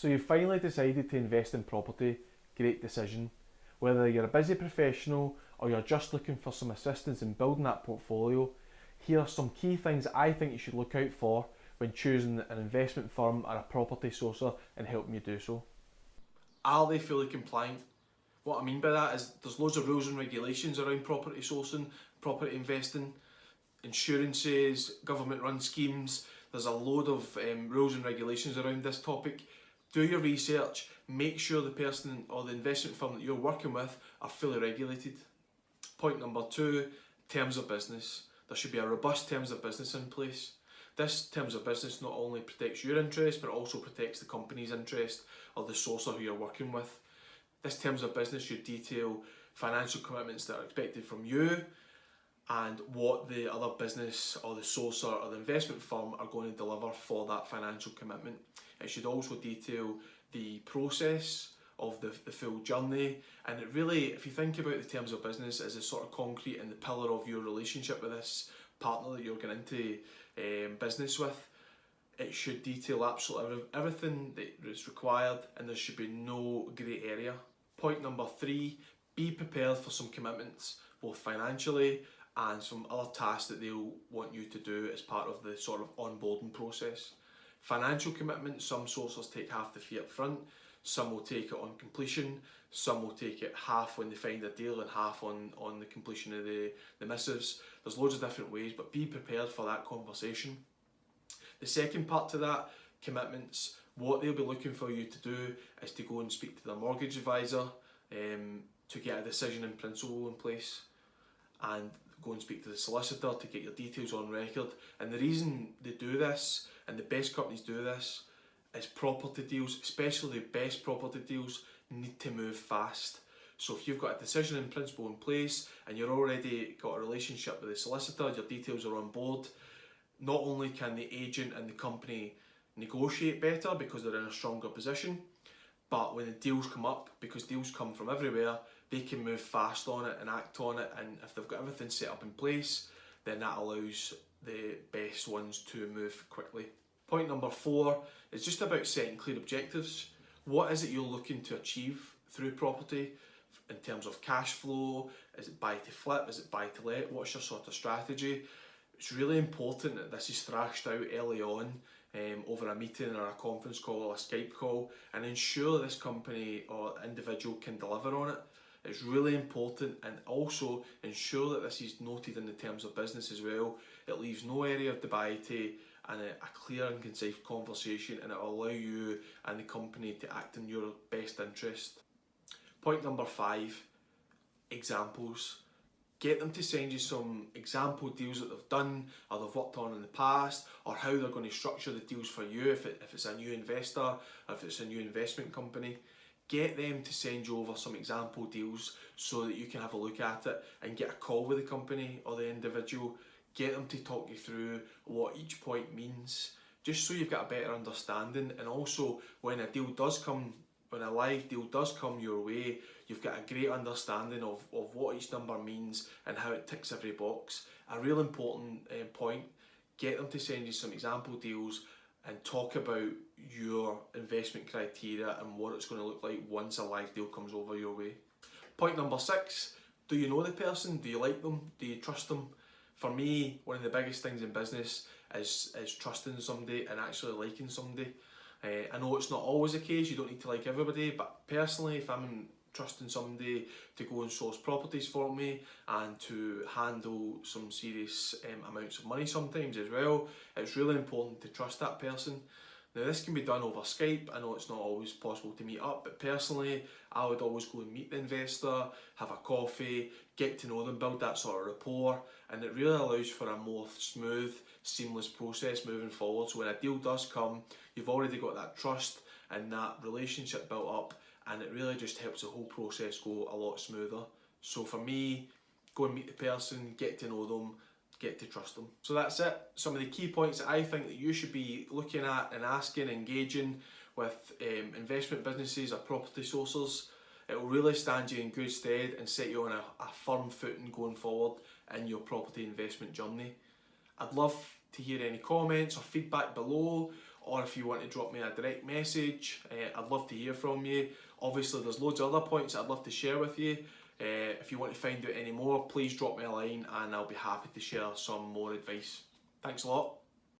So you've finally decided to invest in property. Great decision. Whether you're a busy professional or you're just looking for some assistance in building that portfolio, here are some key things I think you should look out for when choosing an investment firm or a property sourcer and helping you do so. Are they fully compliant? What I mean by that is there's loads of rules and regulations around property sourcing, property investing, insurances, government run schemes. There's a load of rules and regulations around this topic. Do your research, make sure the person or the investment firm that you're working with are fully regulated. Point number 2, terms of business. There should be a robust terms of business in place. This terms of business not only protects your interest but also protects the company's interest or the sourcer who you're working with. This terms of business should detail financial commitments that are expected from you and what the other business or the sourcer or the investment firm are going to deliver for that financial commitment. It should also detail the process of the full journey, and it really, if you think about the terms of business as a sort of concrete and the pillar of your relationship with this partner that you're going into business with, it should detail absolutely everything that is required, and there should be no grey area. Point number 3, be prepared for some commitments, both financially and some other tasks that they'll want you to do as part of the sort of onboarding process. Financial commitments, some sources take half the fee up front, some will take it on completion, some will take it half when they find a deal and half on the completion of the missives. There's loads of different ways, but be prepared for that conversation. The second part to that, commitments, what they'll be looking for you to do is to go and speak to their mortgage advisor to get a decision in principle in place, and go and speak to the solicitor to get your details on record. And the reason they do this, and the best companies do this, is property deals, especially the best property deals, need to move fast. So if you've got a decision in principle in place and you're already got a relationship with the solicitor, your details are on board, not only can the agent and the company negotiate better because they're in a stronger position, but when the deals come up, because deals come from everywhere, they can move fast on it and act on it, and if they've got everything set up in place, then that allows the best ones to move quickly. Point number 4 is just about setting clear objectives. What is it you're looking to achieve through property in terms of cash flow? Is it buy to flip? Is it buy to let? What's your sort of strategy? It's really important that this is thrashed out early on over a meeting or a conference call or a Skype call, and ensure this company or individual can deliver on it. It's really important, and also ensure that this is noted in the terms of business as well. It leaves no area of debate and a clear and concise conversation, and it will allow you and the company to act in your best interest. Point number 5, examples. Get them to send you some example deals that they've done or they've worked on in the past, or how they're going to structure the deals for you if it's a new investor or if it's a new investment company. Get them to send you over some example deals so that you can have a look at it and get a call with the company or the individual. Get them to talk you through what each point means, just so you've got a better understanding. And also, when a live deal does come your way, you've got a great understanding of what each number means and how it ticks every box. A real important point, get them to send you some example deals and talk about your investment criteria and what it's going to look like once a live deal comes over your way. Point number 6, do you know the person? Do you like them? Do you trust them? For me, one of the biggest things in business is trusting somebody and actually liking somebody. I know it's not always the case, you don't need to like everybody, but personally, if I'm trusting somebody to go and source properties for me and to handle some serious amounts of money sometimes as well, it's really important to trust that person. Now, this can be done over Skype. I know it's not always possible to meet up, but personally, I would always go and meet the investor, have a coffee, get to know them, build that sort of rapport, and it really allows for a more smooth, seamless process moving forward. So when a deal does come, you've already got that trust and that relationship built up, and it really just helps the whole process go a lot smoother. So for me, go and meet the person, get to know them, get to trust them. So that's it. Some of the key points that I think that you should be looking at and asking, engaging with investment businesses or property sourcers. It will really stand you in good stead and set you on a firm footing going forward in your property investment journey. I'd love to hear any comments or feedback below or if you want to drop me a direct message. I'd love to hear from you. Obviously there's loads of other points I'd love to share with you. If you want to find out any more, please drop me a line and I'll be happy to share some more advice. Thanks a lot.